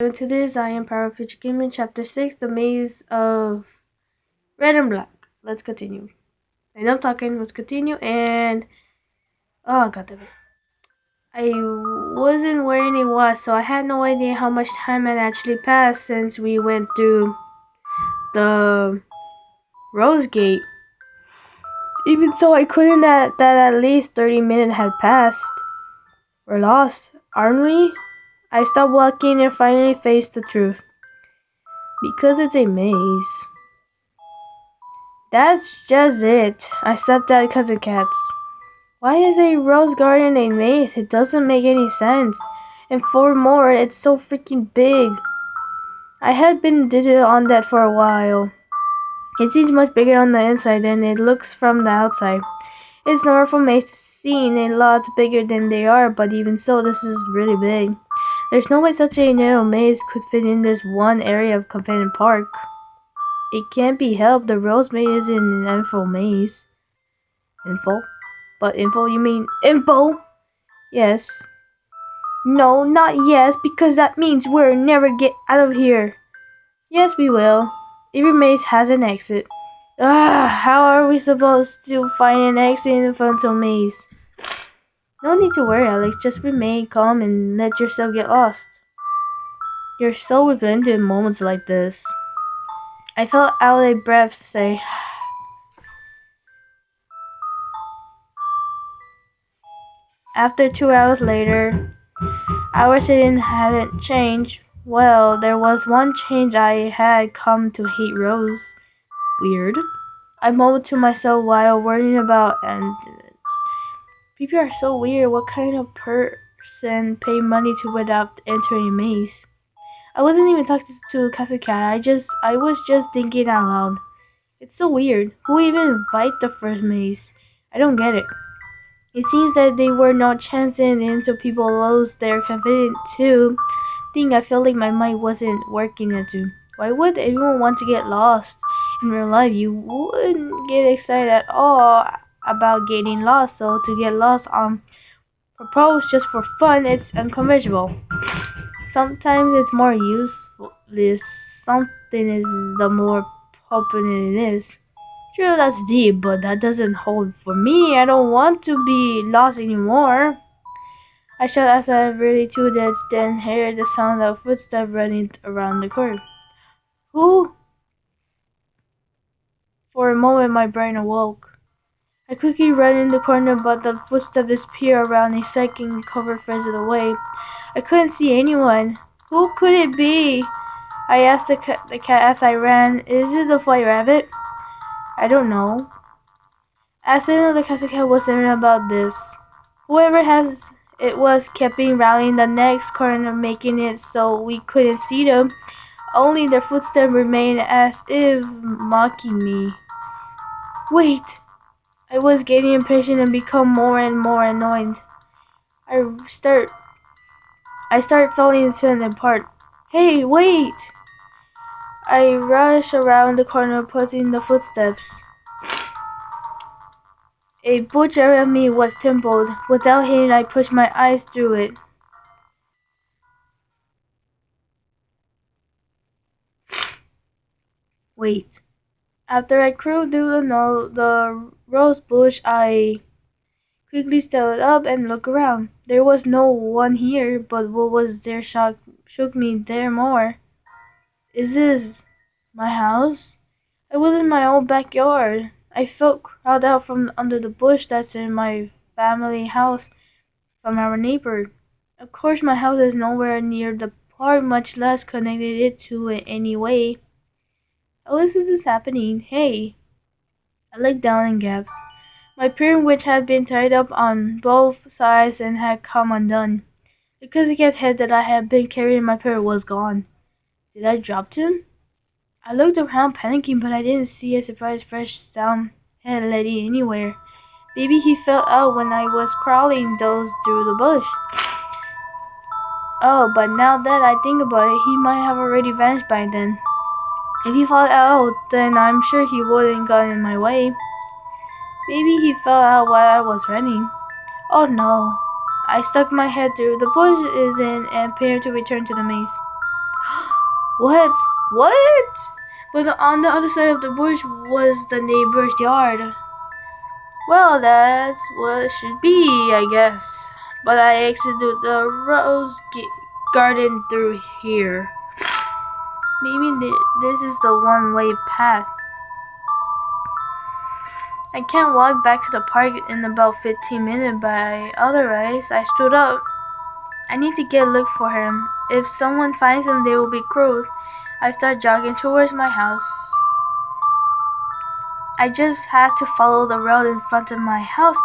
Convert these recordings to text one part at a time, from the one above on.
To this, I am Power Future Gaming, Chapter 6, The Maze of Red and Black. Let's continue. Enough talking, let's continue, and... Oh, god damn it. I wasn't wearing a watch, so I had no idea how much time had actually passed since we went through the Rose Gate. Even so, I couldn't that at least 30 minutes had passed. We're lost, aren't we? I stopped walking and finally faced the truth. Because it's a maze. That's just it. I stepped out because of cats. Why is a rose garden a maze? It doesn't make any sense. And furthermore, it's so freaking big. I had been digital on that for a while. It seems much bigger on the inside than it looks from the outside. It's normal for mazes to seem a lot bigger than they are, but even so, this is really big. There's no way such a narrow maze could fit in this one area of Companion Park. It can't be helped. The Rose Maze is an info maze. Info? But info, you mean info? Yes. No, not yes, because that means we'll never get out of here. Yes, we will. Every maze has an exit. How are we supposed to find an exit in front of a maze? No need to worry, Alex. Just remain calm and let yourself get lost. You're so repentant in moments like this. I felt out a breath say, After 2 hours later, our sitting hadn't changed. Well, there was one change. I had come to hate Rose. Weird. I mumbled to myself while worrying about endings. People are so weird. What kind of person pay money to without entering a maze? I wasn't even talking to Kasukat. I was just thinking out loud. It's so weird. Who even invite the first maze? I don't get it. It seems that they were not chancing into people lose their confidence too. I felt like my mind wasn't working into. Why would everyone want to get lost? In real life, you wouldn't get excited at all about getting lost. So to get lost on purpose just for fun, it's unconventional. Sometimes it's more useful. Something is the more popular it is. True, that's deep, but that doesn't hold for me. I don't want to be lost anymore. I shut as I really to that, then heard the sound of footsteps running around the curve. Who? For a moment, my brain awoke. I quickly ran in the corner, but the footsteps disappeared around a second, covered further away. I couldn't see anyone. Who could it be? I asked the cat as I ran. Is it the white rabbit? I don't know. As I know, the cat was ignorant about this. Whoever has it was keeping rallying the next corner, making it so we couldn't see them. Only their footsteps remained as if mocking me. Wait! I was getting impatient and become more and more annoyed. I start falling apart. Hey, wait! I rush around the corner, putting the footsteps. A bush around me was dimpled. Without hitting, I pushed my eyes through it. Wait. After I crawled through the rose bush, I quickly stood up and looked around. There was no one here, but what was there shook me there more. Is this my house? I was in my own backyard. I felt crawled out from under the bush that's in my family house from our neighbor. Of course, my house is nowhere near the park, much less connected it to it any way. How is this happening? Hey! I looked down and gasped. My parent, which had been tied up on both sides and had come undone. The pussycat head that I had been carrying in my parent was gone. Did I drop him? I looked around panicking, but I didn't see a surprised fresh sound head lady anywhere. Maybe he fell out when I was crawling those through the bush. Oh, but now that I think about it, he might have already vanished by then. If he fell out, then I'm sure he wouldn't got in my way. Maybe he fell out while I was running. Oh no. I stuck my head through the bushes and prepared to return to the maze. What? What? But on the other side of the bush was the neighbor's yard. Well, that's what it should be, I guess. But I exited the garden through here. Maybe this is the one-way path. I can't walk back to the park in about 15 minutes, but otherwise, I stood up. I need to get a look for him. If someone finds him, they will be cruel. I start jogging towards my house. I just had to follow the road in front of my house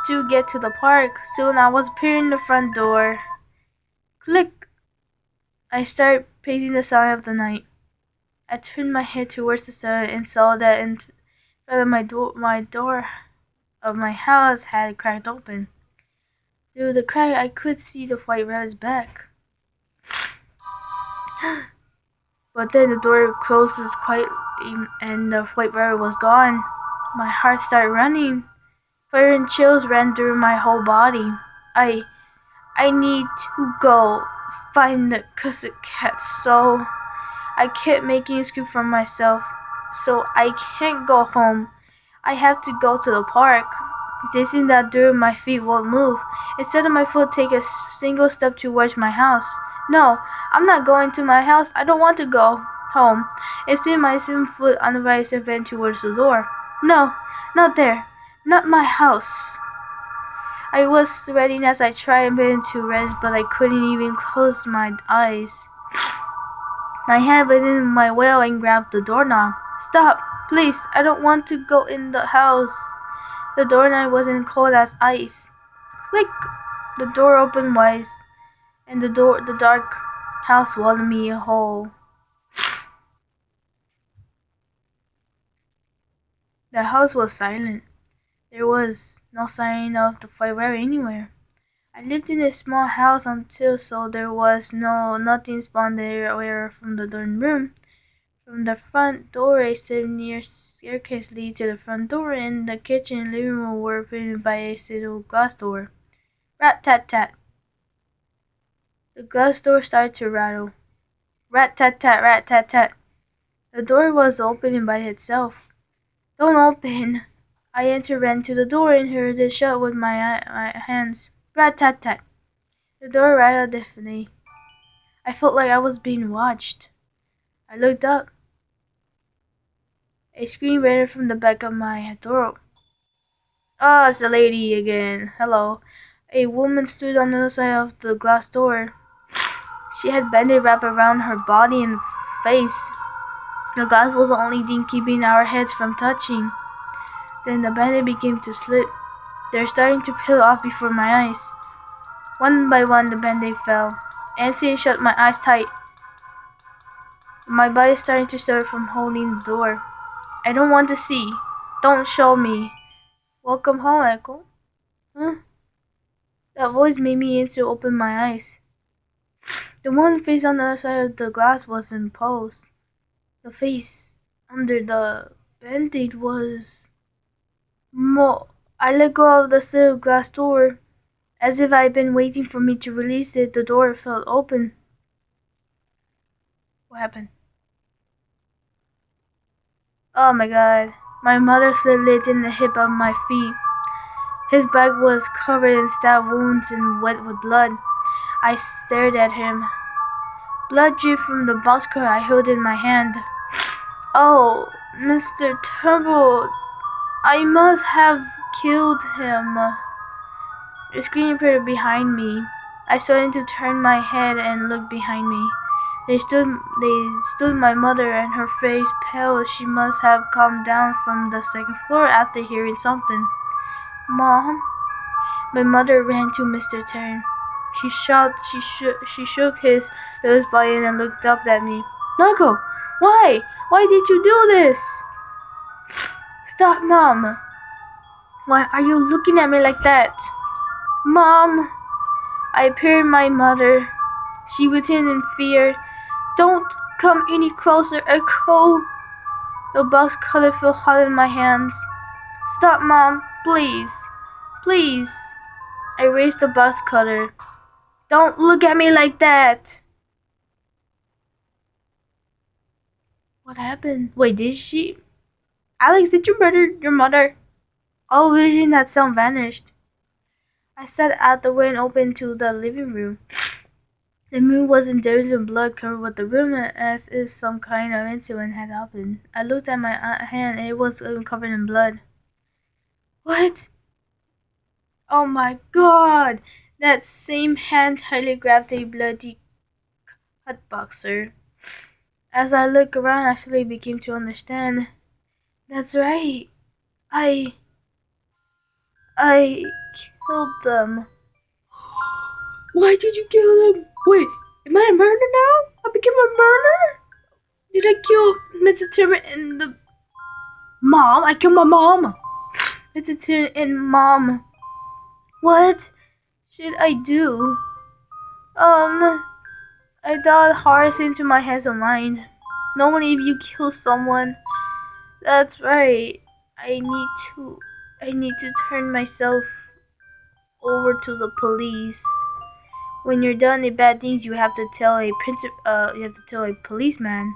to get to the park. Soon I was appearing the front door. Click! I started pacing the sound of the night. I turned my head towards the sun and saw that in front of my door of my house had cracked open. Through the crack, I could see the white rabbit's back. But then the door closes quietly and the white rabbit was gone. My heart started running. Fire and chills ran through my whole body. I need to go find the cussed cat, so I kept making excuse for myself. So I can't go home. I have to go to the park. Dizzy that through my feet won't move. Instead of my foot take a single step towards my house. No, I'm not going to my house. I don't want to go home. Instead my same foot on the right went towards the door. No, not there. Not my house. I was sweating as I tried to rest, but I couldn't even close my eyes. My hand was in my well and grabbed the doorknob. Stop, please. I don't want to go in the house. The doorknob wasn't cold as ice. Click! The door opened wide, and the dark house swallowed me whole. The house was silent. There was no sign of the fire anywhere. I lived in a small house until so there was nothing spawned there from the dorm room. From the front door, a 7-year staircase leads to the front door, and the kitchen and living room were fitted by a single glass door. Rat-tat-tat. The glass door started to rattle. Rat-tat-tat, rat-tat-tat. The door was opening by itself. Don't open. I ran to the door and heard it shut with my hands. Rat-tat-tat. The door rattled deafeningly. I felt like I was being watched. I looked up. A scream ran from the back of my throat. Ah, it's the lady again. Hello. A woman stood on the other side of the glass door. She had bandage wrapped around her body and face. The glass was the only thing keeping our heads from touching. Then the bandage began to slip. They're starting to peel off before my eyes. One by one, the bandage fell. Anthony shut my eyes tight. My body starting to suffer from holding the door. I don't want to see. Don't show me. Welcome home, Echo. Huh? That voice made me into open my eyes. The one face on the other side of the glass was imposed. The face under the bandage was more. I let go of the steel glass door. As if I'd been waiting for me to release it, the door fell open. What happened? Oh my god. My mother slid in the hip of my feet. His back was covered in stab wounds and wet with blood. I stared at him. Blood dripped from the box cutter I held in my hand. Oh, Mr. Turnbull, I must have killed him. A scream appeared behind me. I started to turn my head and look behind me. They stood my mother, and her face pale. She must have come down from the second floor after hearing something. Mom? My mother ran to Mr. Turn. She shook his loose body and looked up at me. Marco, why? Why did you do this? Stop, Mom. Why are you looking at me like that? Mom. I appeared my mother. She within in fear. Don't come any closer, Echo. The box cutter felt hot in my hands. Stop, Mom, please. Please. I raised the box cutter. Don't look at me like that. What happened? Wait, did she? Alex, did you murder your mother? All vision that sound vanished. I sat out the window and opened to the living room. The moon was in dirt and blood covered with the room as if some kind of incident had happened. I looked at my hand and it was covered in blood. What? Oh my god! That same hand tightly grabbed a bloody cut boxer. As I looked around, I slowly began to understand. That's right. I killed them. Why did you kill them? Wait, am I a murderer now? I became a murderer? Did I kill Mr. Turner and the mom? I killed my mom. Mr. Turner and mom. What should I do? I thought hard into my hands and mind. Normally, if you kill someone, that's right. I need to turn myself over to the police. When you're done the bad things, you have to tell a policeman.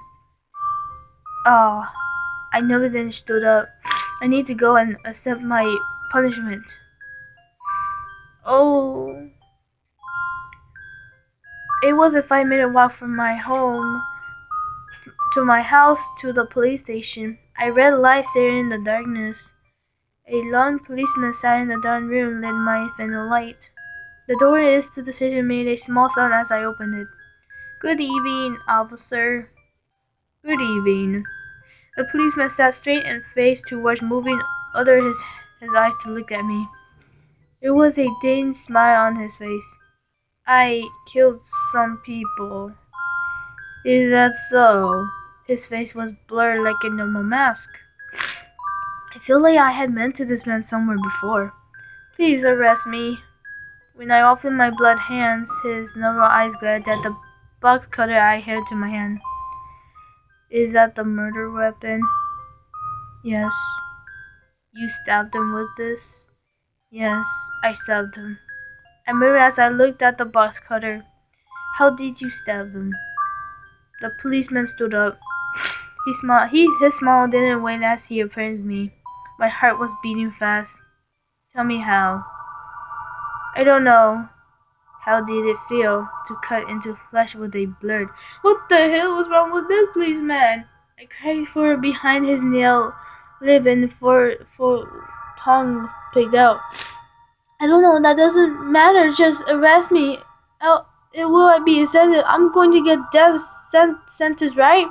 Oh, I never then stood up. I need to go and accept my punishment. Oh, it was a 5-minute walk from my home to my house to the police station. I read lights staring in the darkness. A lone policeman sat in the dark room, lit my final light. The door to the station made a small sound as I opened it. Good evening, officer. Good evening. The policeman sat straight and faced towards moving under his eyes to look at me. There was a thin smile on his face. I killed some people. Is that so? His face was blurred like a normal mask. I feel like I had met this man somewhere before. Please arrest me. When I opened my blood hands, his narrow eyes glared at the box cutter I held to my hand. Is that the murder weapon? Yes. You stabbed him with this? Yes, I stabbed him. I murmured as I looked at the box cutter. How did you stab him? The policeman stood up. His smile didn't wane as he approached me. My heart was beating fast. Tell me how. I don't know. How did it feel to cut into flesh with a blade? What the hell was wrong with this policeman? I cried for behind his nail lip and for tongue picked out. I don't know, that doesn't matter, just arrest me. It will be a sentence. I'm going to get death sentence, right?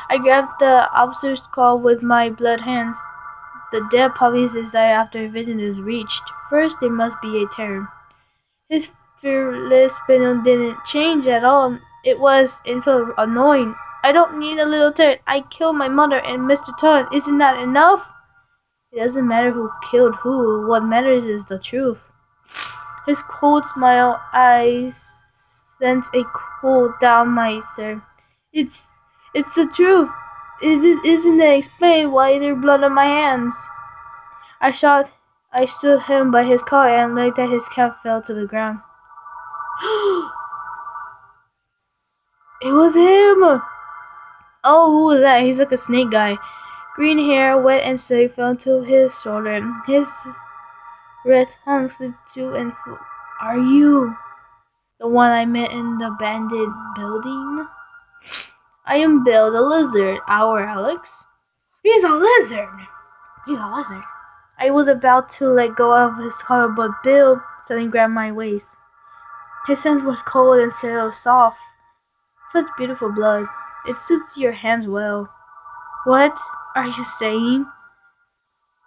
I grabbed the officer's collar with my blood hands. The dead puppy's desire after vision is reached. First, there must be a terror. His fearless spinel didn't change at all. It was, in fact, annoying. I don't need a little terror. I killed my mother and Mr. Todd. Isn't that enough? It doesn't matter who killed who. What matters is the truth. His cold smile eyes sent a cold down my sir. It's the truth. Isn't it explained why there's blood on my hands? I stood him by his collar and looked at his cap fell to the ground. It was him! Oh, who was that? He's like a snake guy. Green hair, wet and silky, fell to his shoulder. His red tongue slipped to and fro. Are you the one I met in the abandoned building? I am Bill the Lizard. Our Alex? He's a lizard! He's a lizard. I was about to let go of his collar, but Bill suddenly grabbed my waist. His hands was cold and so soft. Such beautiful blood. It suits your hands well. What are you saying?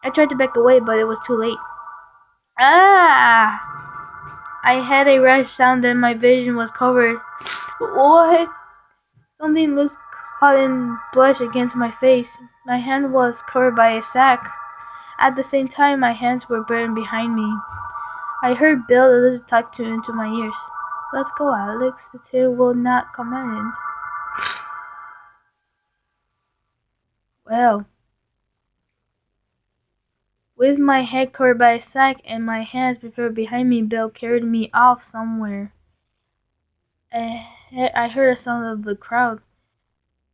I tried to back away, but it was too late. Ah! I had a rash sound and my vision was covered. What? Something looked hot and blushed against my face. My hand was covered by a sack. At the same time, my hands were burned behind me. I heard Bill the Lizard talk into my ears. Let's go, Alex. The tail will not come in. Well, with my head covered by a sack and my hands before behind me, Bill carried me off somewhere. I heard a sound of the crowd.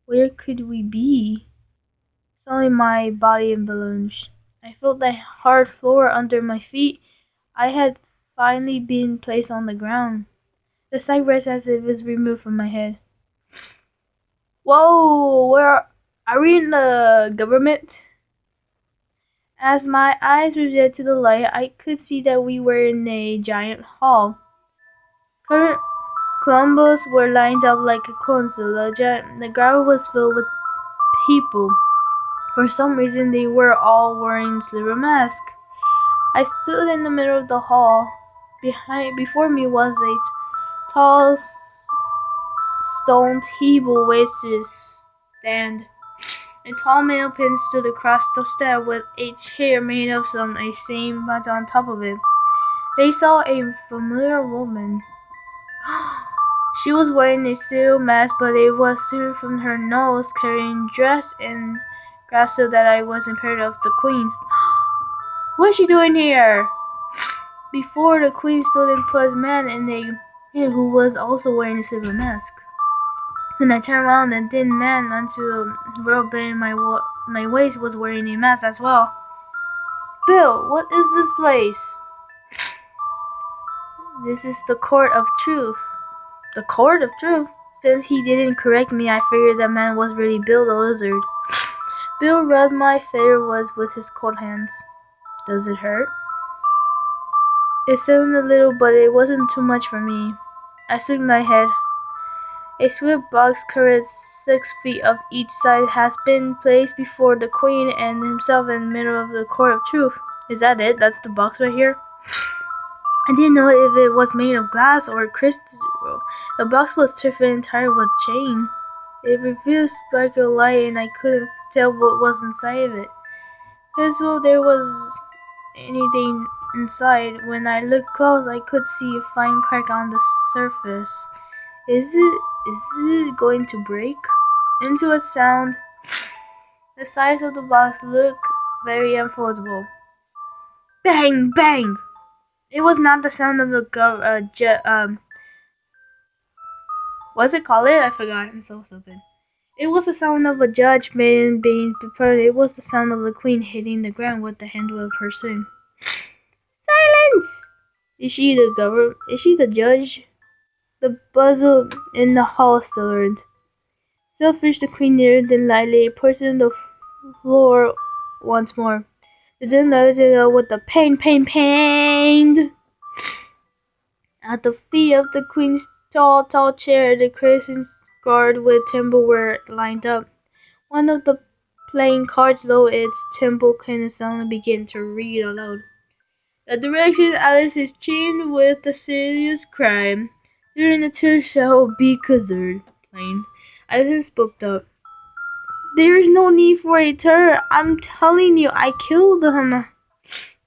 Where could we be? Suddenly my body in balloons. I felt the hard floor under my feet. I had finally been placed on the ground. The sight rests as if it was removed from my head. Whoa, where are we in the government? As my eyes reverted to the light, I could see that we were in a giant hall. Current Columbus were lined up like a console. The ground was filled with people. For some reason, they were all wearing silver masks. I stood in the middle of the hall. Before me was a tall stone table with a stand. A tall metal pin stood across the step with a chair made of the same but on top of it. They saw a familiar woman. She was wearing a silk mask, but it was seared from her nose, carrying dress and grass so that I was impaired of the queen. What's she doing here? Before the queen stood a plus man who was also wearing a silver mask. When I turned around, a thin man onto the rope bearing my waist was wearing a mask as well. Bill, what is this place? This is the Court of Truth. The Court of Truth? Since he didn't correct me, I figured that man was really Bill the Lizard. Bill rubbed my fair with his cold hands. Does it hurt? It sounded a little, but it wasn't too much for me. I shook my head. A swift box covered 6 feet of each side has been placed before the queen and himself in the middle of the Court of Truth. Is that it? That's the box right here? I didn't know if it was made of glass or crystal. The box was tipped entirely with chain. It refused to strike a light and I couldn't tell what was inside of it. As though there was anything inside. When I looked close, I could see a fine crack on the surface. Is it going to break? Into a sound. The size of the box looked very unfoldable. Bang! Bang! It was not the sound of what's it called? I forgot. I'm so stupid. It was the sound of a judgment being prepared. It was the sound of the queen hitting the ground with the handle of her sword. Silence! Is she the judge? The buzzer in the hall stirred. Selfish, the queen neared then lightly pushed the floor once more. The then loaded it up with the pain. At the feet of the queen's tall chair, the crescent guard with temple were lined up. One of the playing cards lowered its temple and suddenly began to read aloud. The direction Alice is chained with a serious crime. During the two shall be considered. Plain. Alice spoke up. There is no need for a terror. I'm telling you, I killed him.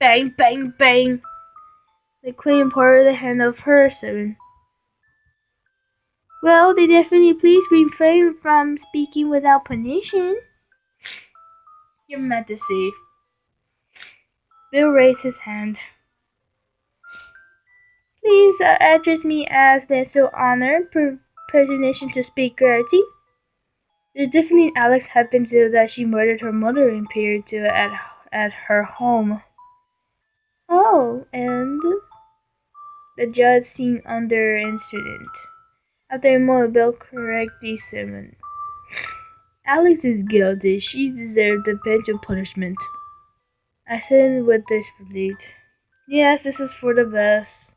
Bang, bang, bang. The queen parted the hand of her servant. Well, they definitely please refrain from speaking without permission. Your Majesty. Bill raised his hand. Please address me as Master Honor, permission to speak clarity. The definite Alex had been told that she murdered her mother and appeared to at her home. Oh, and the judge seemed under incident. After a moment, Bill corrected the sermon. Alex is guilty. She deserved the pension punishment. I said with disbelief. Yes, this is for the best.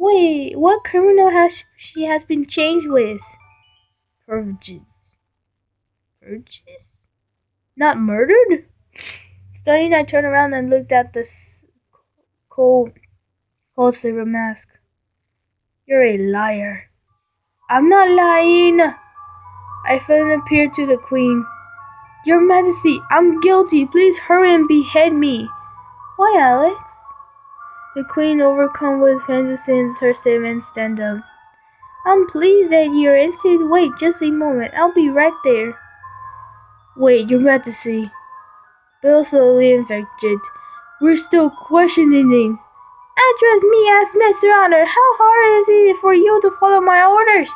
Wait, what criminal has she been changed with? Purges? Not murdered? Studying, I turned around and looked at the cold silver mask. You're a liar. I'm not lying. I fell and appeared to the queen. Your Majesty, I'm guilty. Please hurry and behead me. Why, Alex? The queen, overcome with vengeance, her statement stand up. I'm pleased that you're innocent. Wait just a moment. I'll be right there. Wait, Your Majesty. Bill slowly infected. We're still questioning him. Address me as Mr. Honor. How hard is it for you to follow my orders?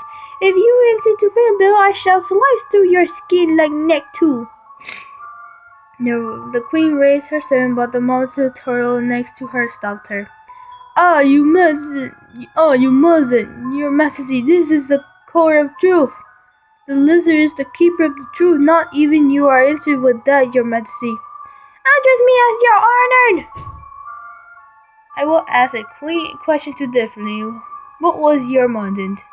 If you insist to defend Bill, I shall slice through your skin like neck too. No, the queen raised her servant, but the multitude turtle next to her stopped her. Ah, you mustn't! Oh, you mustn't! Your Majesty, this is the court of truth. The lizard is the keeper of the truth. Not even you are answered with that, Your Majesty. Address me as Your Honored! I will ask a question too differently. What was your mandate?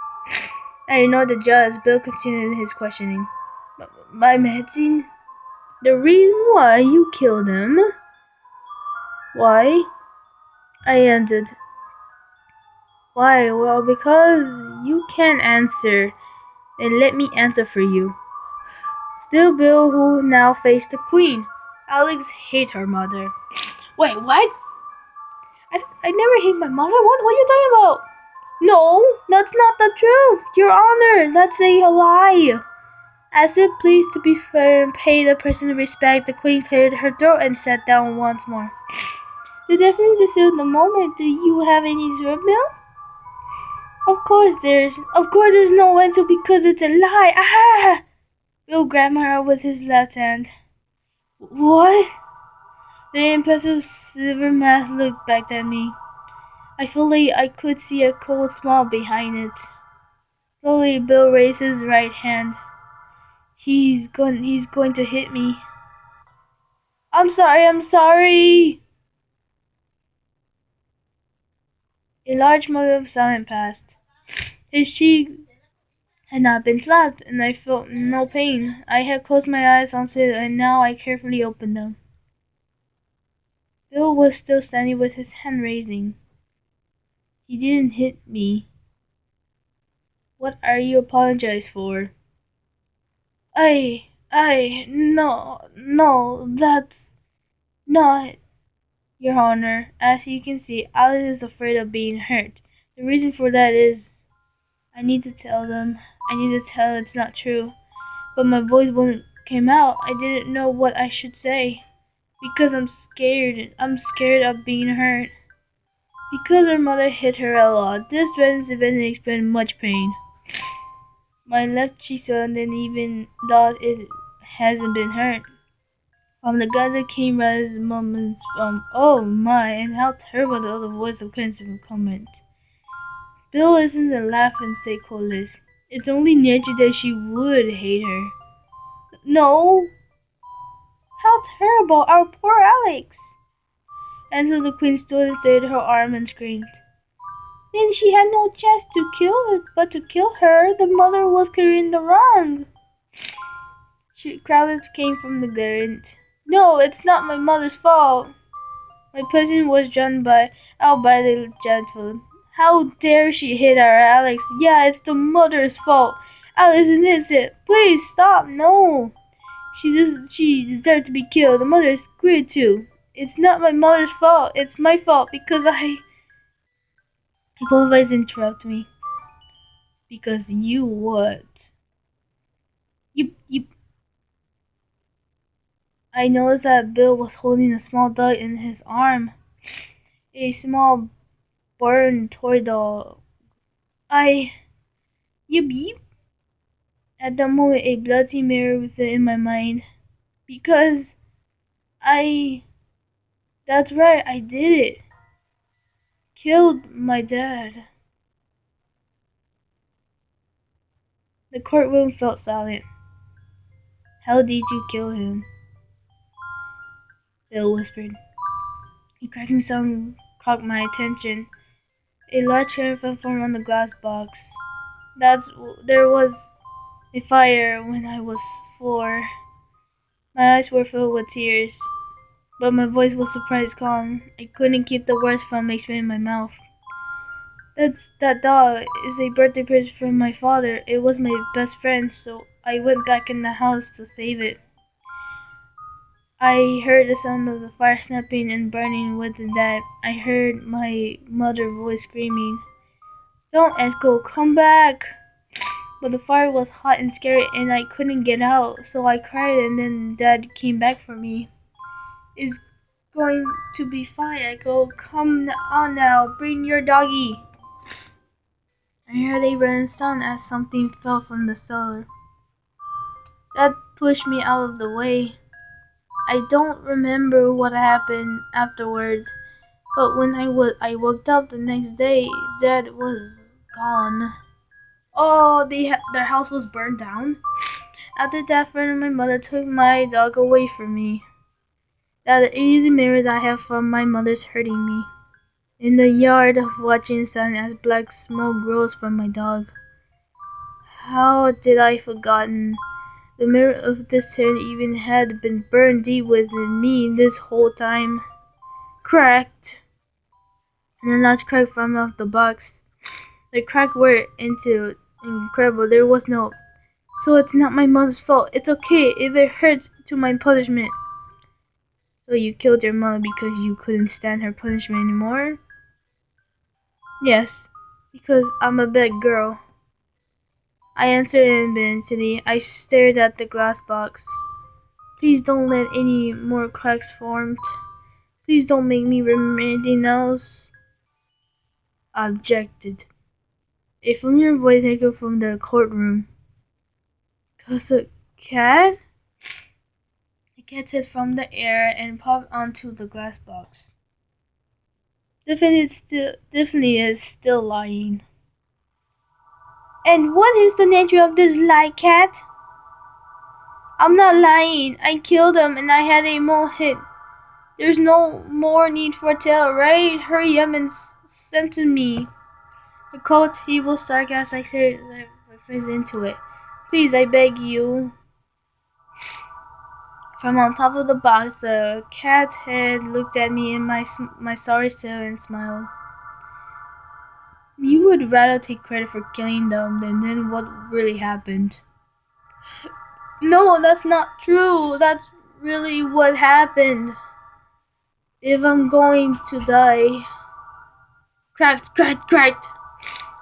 I know the judge. Bill continued his questioning. My Majesty, the reason why you killed him? Why? I answered. Why? Well, because you can't answer. Then let me answer for you. Still Bill, who now faced the queen. Alex hates her mother. Wait, what? I never hate my mother. What are you talking about? No, that's not the truth. Your Honor, that's a lie. As if pleased to be fair and pay the person respect, the queen cleared her throat and sat down once more. To definitely decide the moment, do you have any reserve, Bill? Of course there's no answer because it's a lie. Ah! Bill grabbed her with his left hand. What? The impassive silver mask looked back at me. I felt like I could see a cold smile behind it. Slowly, Bill raised his right hand. He's going to hit me. I'm sorry. A large moment of silence passed. His cheek had not been slapped, and I felt no pain. I had closed my eyes onto it, and now I carefully opened them. Bill was still standing with his hand raising. He didn't hit me. What are you apologizing for? No, that's not, Your Honor. As you can see, Alice is afraid of being hurt. The reason for that is, I need to tell it's not true. But my voice wouldn't come out. I didn't know what I should say. Because I'm scared. I'm scared of being hurt. Because her mother hit her a lot. This dreaded event experienced much pain. My left cheek swelled, and even though it hasn't been hurt. From the gutter came rise moments from oh my, and how terrible the other voice of Crimson comment. Bill isn't to laugh and say coldness. It's only natural that she would hate her. No. How terrible, our poor Alex. And so the queen stood and stayed her arm and screamed. Then she had no chance to kill it, but to kill her, the mother was carrying the wrong. Crowds came from the garret. No, it's not my mother's fault. My person was drawn out by the gentleman. How dare she hit our Alex? Yeah, it's the mother's fault. Alex is innocent. Please stop. No. She deserved to be killed. The mother is screwed too. It's not my mother's fault. It's my fault because Goldvice interrupt me. Because you what? You. I noticed that Bill was holding a small dog in his arm. A small burned toy dog. Yip. At that moment, a bloody mirror fit in my mind. Because that's right, I did it. Killed my dad. The courtroom felt silent. How did you kill him? Bill whispered. A cracking sound caught my attention. A large hair fell from the glass box. There was a fire when I was 4. My eyes were filled with tears, but my voice was surprised calm. I couldn't keep the words from expanding my mouth. That dog is a birthday present from my father. It was my best friend, so I went back in the house to save it. I heard the sound of the fire snapping and burning with that. I heard my mother's voice screaming, Don't Echo, come back! But the fire was hot and scary and I couldn't get out, so I cried and then Dad came back for me. It's going to be fine, Echo. Come on now, bring your doggy. I heard a running sound as something fell from the cellar. That pushed me out of the way. I don't remember what happened afterward, but when I woke up the next day, Dad was gone. Oh, their house was burned down. After that, friend of my mother took my dog away from me. That easy memory that I have from my mother's hurting me. In the yard, watching sun as black smoke rose from my dog. How did I forgotten? The mirror of this tent even had been burned deep within me this whole time. Cracked. And a large crack from off the box. The crack were into incredible. There was no. So it's not my mother's fault. It's okay if it hurts to my punishment. So you killed your mother because you couldn't stand her punishment anymore? Yes, because I'm a bad girl. I answered impatiently. I stared at the glass box. Please don't let any more cracks form. Please don't make me remember anything else. I objected. A familiar voice echoed from the courtroom. "'Cause a cat?" The cat hit from the air and popped onto the glass box. Definitely is still lying. And what is the nature of this lie, cat? I'm not lying. I killed him and I had a mole hit. There's no more need for a tale, right? Hurry up and sentence me. The cold evil sarcasm I said my face into it. Please, I beg you. From on top of the box, the cat head looked at me in my sorry self and smiled. You would rather take credit for killing them than what really happened. No, that's not true. That's really what happened. If I'm going to die. Cracked, cracked, cracked.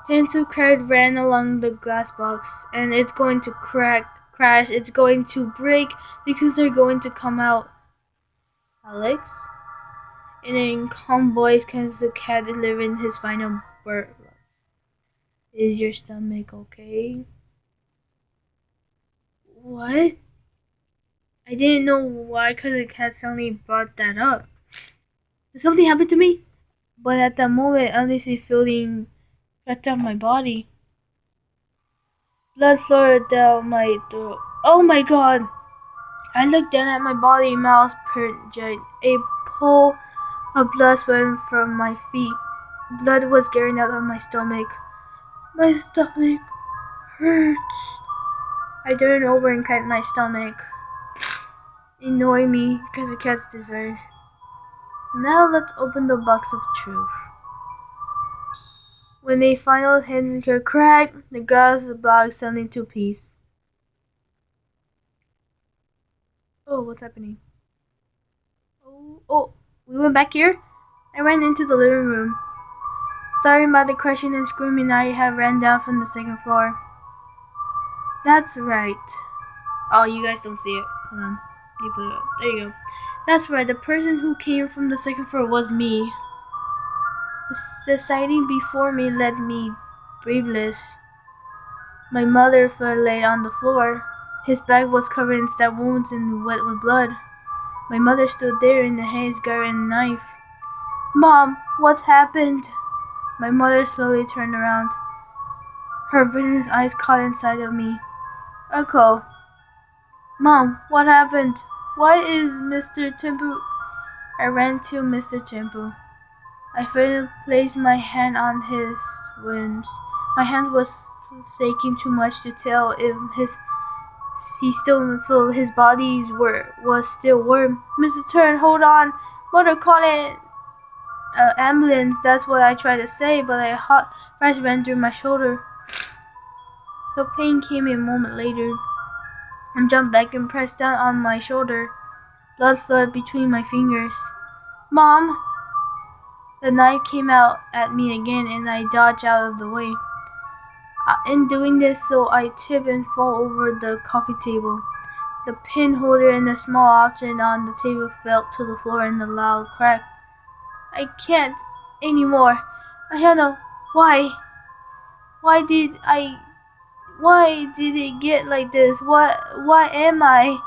Pencil cracked ran along the glass box, and it's going to crash, it's going to break, because they're going to come out. Alex? In a calm voice, as the cat delivered his final word. Is your stomach okay? What? I didn't know why, because the cat suddenly brought that up. Did something happen to me? But at that moment, I honestly feeling wrapped up my body. Blood flowed down my throat. Oh my god! I looked down at my body, mouth project. A pool of blood spurting from my feet. Blood was getting out of my stomach. My stomach hurts. I turned over and cracked my stomach. Ignoring me because the cat's dessert. Now let's open the box of truth. When the final hinge cracked, the glass box fell into pieces. Oh, what's happening? Oh, we went back here? I ran into the living room. Sorry about the crushing and screaming I had ran down from the second floor. That's right. Oh, you guys don't see it. Hold on. You put it up. There you go. That's right. The person who came from the second floor was me. The sighting before me led me breathless. My mother fell laid on the floor. His back was covered in stab wounds and wet with blood. My mother stood there in the haze carrying a knife. Mom, what's happened? My mother slowly turned around. Her villainous eyes caught inside of me. Echo. Mom, what happened? Why is Mr. Temple? I ran to Mr. Temple. I finally placed my hand on his wounds. My hand was shaking too much to tell if he still felt his body was still warm. Mr. Turn, hold on. Mother, call it ambulance. That's what I tried to say, but a hot flash ran through my shoulder. The pain came a moment later. I jumped back and pressed down on my shoulder. Blood flowed between my fingers. Mom! The knife came out at me again, and I dodged out of the way. In doing this, so I tripped and fall over the coffee table. The pin holder and the small object on the table fell to the floor in a loud crack. I can't anymore. I don't know why. Why did I why did it get like this? Why am I?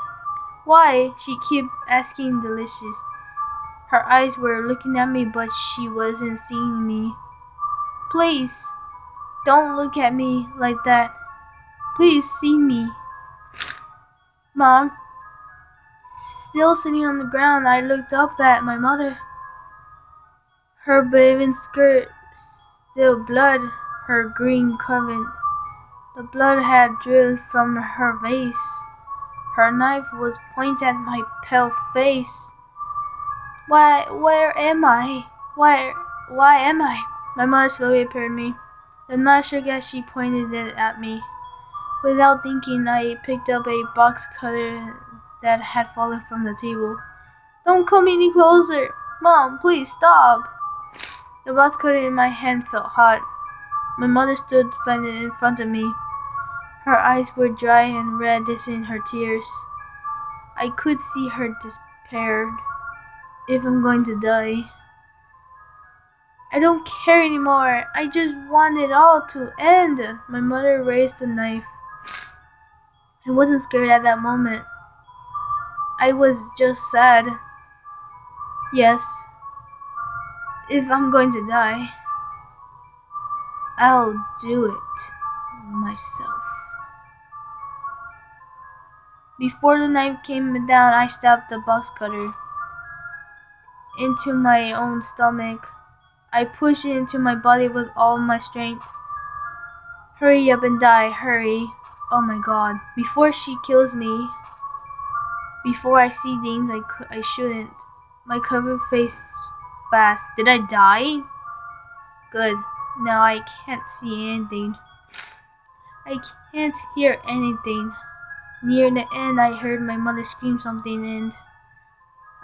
Why? She kept asking Delicious. Her eyes were looking at me, but she wasn't seeing me. Please, don't look at me like that. Please see me. Mom, still sitting on the ground, I looked up at my mother. Her bathing skirt still blood, her green covered. The blood had dripped from her face. Her knife was pointed at my pale face. Where am I? Why am I? My mother slowly appeared me. The knife shook as she pointed it at me. Without thinking, I picked up a box cutter that had fallen from the table. Don't come any closer! Mom, please stop! The box cutter in my hand felt hot. My mother stood in front of me. Her eyes were dry and red, dishing her tears. I could see her despair. If I'm going to die, I don't care anymore. I just want it all to end. My mother raised the knife. I wasn't scared at that moment. I was just sad. Yes, if I'm going to die, I'll do it myself. Before the knife came down, I stabbed the box cutter into my own stomach. I pushed it into my body with all my strength. Hurry up and die, hurry. Oh my god. Before she kills me, before I see things I shouldn't. My covered face fast. Did I die? Good. Now I can't see anything. I can't hear anything. Near the end, I heard my mother scream something, and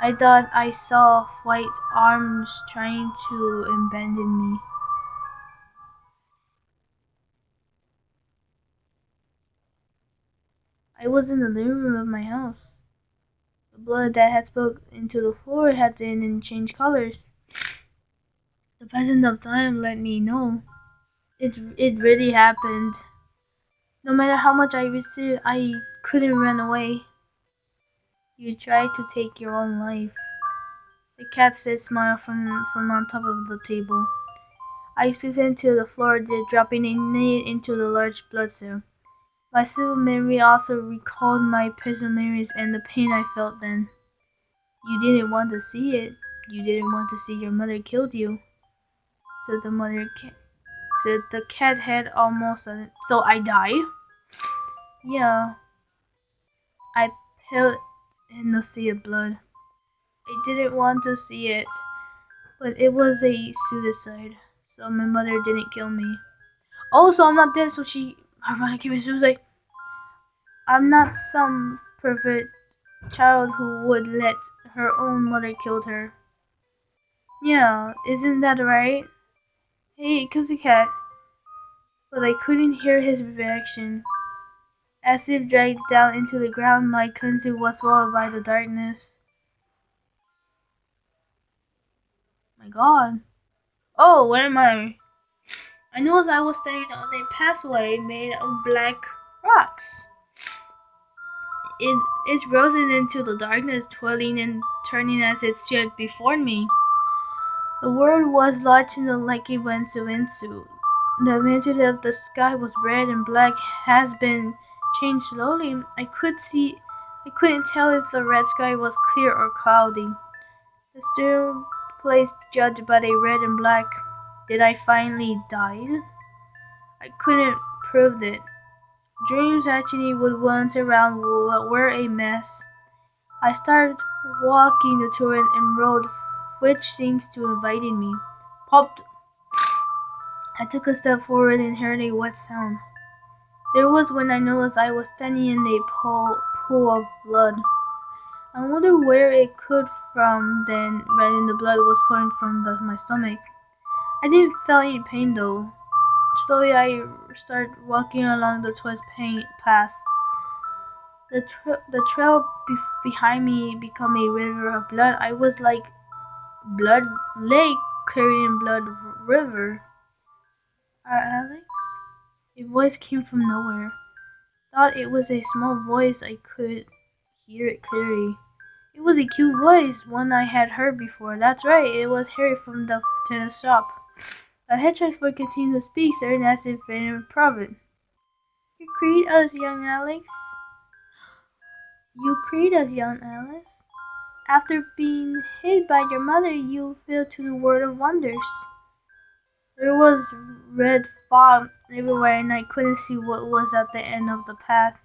I thought I saw white arms trying to abandon me. I was in the living room of my house. The blood that had spilled into the floor had then changed colors. The passing of time let me know. It really happened. No matter how much I resisted, I couldn't run away. You tried to take your own life. The cat said smile from on top of the table. I slipped into the floor, dropping a nail into the large blood cell. My silver memory also recalled my personal memories and the pain I felt then. You didn't want to see it. You didn't want to see your mother killed you, said the mother cat. Said the cat head almost sudden. So I died? Yeah, I felt in the sea of blood. I didn't want to see it, but it was a suicide, so my mother didn't kill me. Oh, so I'm not dead, so her mother committed suicide. I'm not some perfect child who would let her own mother kill her. Yeah, isn't that right? Hey, Pussycat. But I couldn't hear his reaction. As if dragged down into the ground, my country was swallowed by the darkness. My god. Oh, where am I? I knew as I was standing on a pathway made of black rocks. It rose into the darkness, twirling and turning as it stood before me. The world was large and like it went into. The mantle of the sky was red and black, has been changed slowly. I couldn't tell if the red sky was clear or cloudy. The still place judged by the red and black. Did I finally die? I couldn't prove it. Dreams actually would once around were a mess. I started walking the torrent and road which seems to invited me. Popped. I took a step forward and heard a wet sound. There was when I noticed I was standing in a pool of blood. I wondered where it could from then, when the blood was pouring from my stomach. I didn't feel any pain though. Slowly I started walking along the twist path. The trail behind me became a river of blood. I was like blood lake carrying blood river. Alex? A voice came from nowhere. Thought it was a small voice, I could hear it clearly. It was a cute voice, one I had heard before. That's right, it was Harry from the tennis shop. The hedgehog's voice continued to speak, certain as if in a proverb. You greet us, young Alex. You greet us, young Alice. After being hid by your mother, you fell to the world of wonders. There was red fog everywhere, and I couldn't see what was at the end of the path.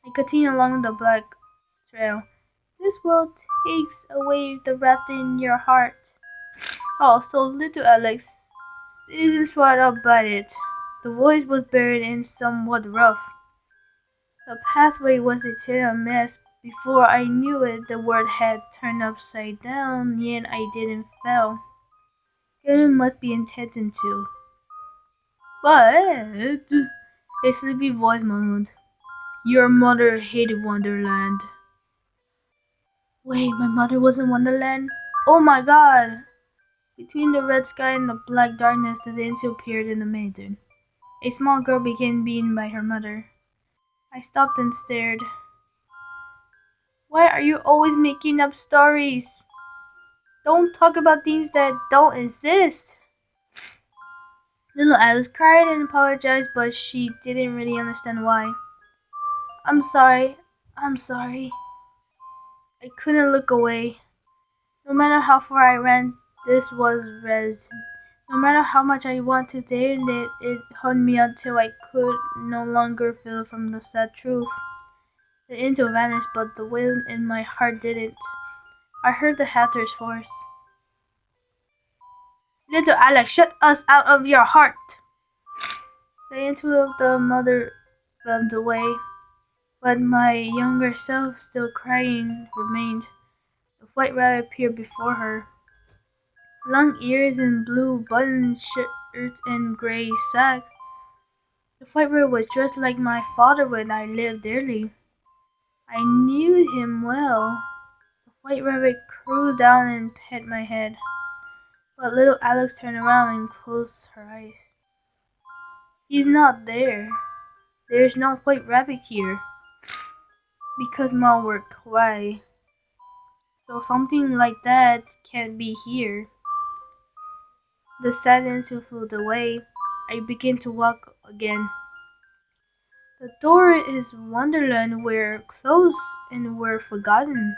I continued along the black trail. This world takes away the rapture in your heart. Oh, so little Alex isn't swallowed up by it. The voice was buried and somewhat rough. The pathway was a total mess. Before I knew it, the world had turned upside down, yet I didn't fall. It must be intended to. But a sleepy voice moaned, "Your mother hated Wonderland." Wait, my mother was in Wonderland? Oh my god! Between the red sky and the black darkness, the dancing appeared in the maiden. A small girl began beaten by her mother. I stopped and stared. Why are you always making up stories? Don't talk about things that don't exist. Little Alice cried and apologized, but she didn't really understand why. I'm sorry. I'm sorry. I couldn't look away. No matter how far I ran, this was red. No matter how much I wanted to stay in it, it haunted me until I could no longer feel from the sad truth. The angel vanished, but the wind in my heart didn't. I heard the Hatter's voice. Little Alex, shut us out of your heart! The angel of the mother fell away, but my younger self, still crying, remained. The white rabbit appeared before her. Long ears and blue button shirt and gray sack. The white rabbit was dressed like my father when I lived dearly. I knew him well. The white rabbit curled down and pet my head. But little Alex turned around and closed her eyes. He's not there. There's no white rabbit here. Because Mom worked away. So something like that can't be here. The sadness flew away. I began to walk again. The door is Wonderland were closed and were forgotten.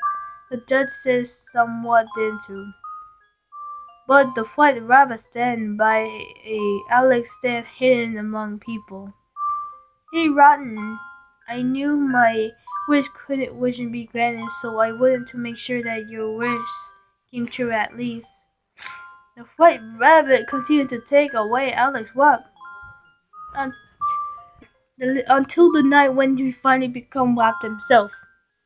The judge says somewhat into. But the white rabbit stand by a Alex stand hidden among people. Hey Rotten, I knew my wish couldn't wish and be granted, so I wanted to make sure that your wish came true at least. The white rabbit continued to take away Alex what? Until the night when he finally became wrapped himself.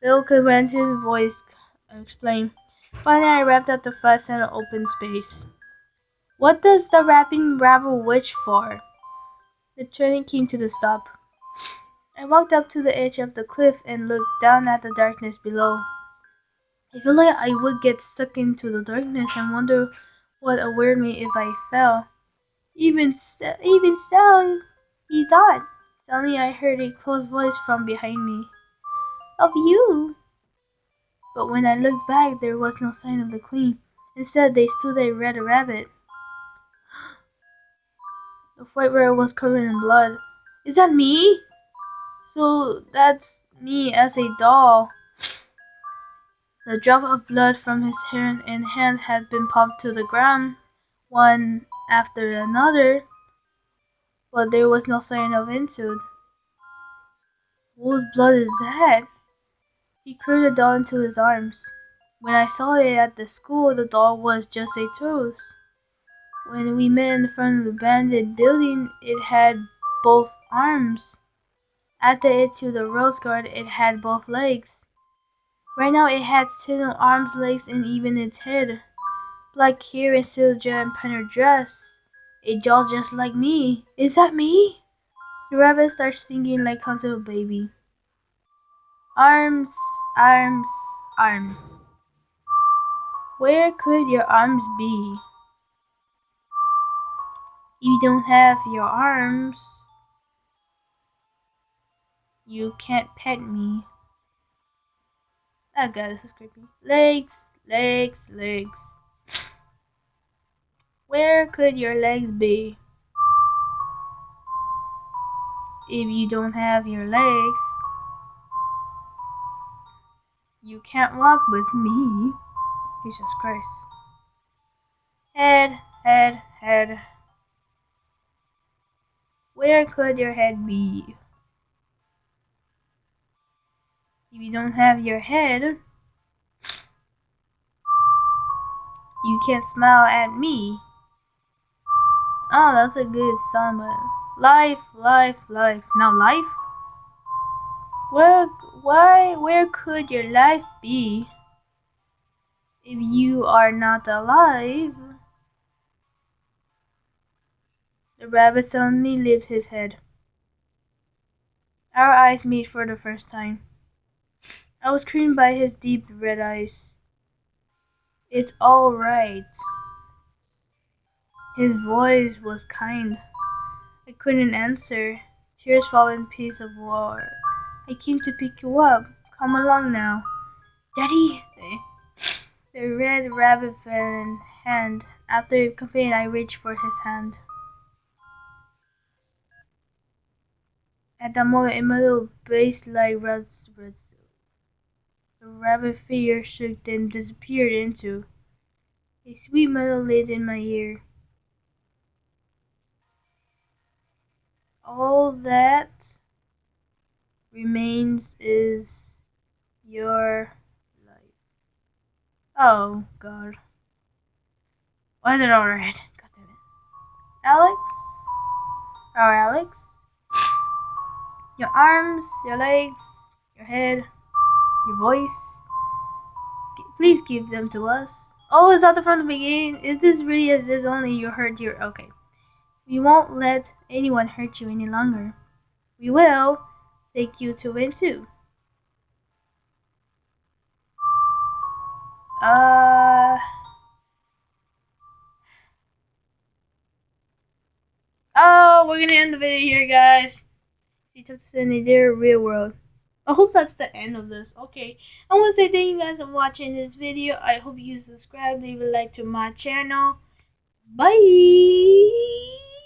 Bill Clancy's voice explained. Finally, I wrapped up the fuss in an open space. What does the wrapping rabbit wish for? The train came to the stop. I walked up to the edge of the cliff and looked down at the darkness below. I felt like I would get stuck into the darkness and wonder what awaited me if I fell. Even so, he thought. Suddenly I heard a close voice from behind me. Of you! But when I looked back, there was no sign of the queen. Instead, there stood a red rabbit. The white rabbit was covered in blood. Is that me? So that's me as a doll. The drop of blood from his hair and hand had been pumped to the ground, one after another, but there was no sign of insult. Whose blood is that? He carried the doll into his arms. When I saw it at the school, the doll was just a toy. When we met in front of the abandoned building, it had both arms. After it to the rose garden, it had both legs. Right now it had 10 arms, legs, and even its head. Black hair and silver and patterned dress. A jaw just like me. Is that me? The rabbit starts singing like a little baby. Arms, arms, arms. Where could your arms be? You don't have your arms. You can't pet me. Oh god, this is creepy. Legs, legs, legs. Where could your legs be? If you don't have your legs, you can't walk with me. Jesus Christ. Head, head, head. Where could your head be? If you don't have your head, you can't smile at me. Oh, that's a good song, but life, life, life. Now life? Well, where could your life be if you are not alive? The rabbit suddenly lifted his head. Our eyes meet for the first time. I was screened by his deep red eyes. It's all right. His voice was kind. I couldn't answer. Tears fall in piece of water. I came to pick you up. Come along now. Daddy! The red rabbit fell in hand. After a campaign, I reached for his hand. At that moment, a metal base-like redstone. The rabbit figure shook, then disappeared into a sweet metal lid in my ear. All that remains is your life. Oh, God. Why is it all red? God damn it. Alex? Oh, Alex? Your arms, your legs, your head, your voice. Please give them to us. Oh, is that from the beginning? Is this really as this only you hurt your... Okay. We won't let anyone hurt you any longer. We will take you to win too. Oh, we're gonna end the video here, guys. See you in the real world. I hope that's the end of this. Okay, I want to say thank you guys for watching this video. I hope you subscribe, leave a like to my channel. Bye.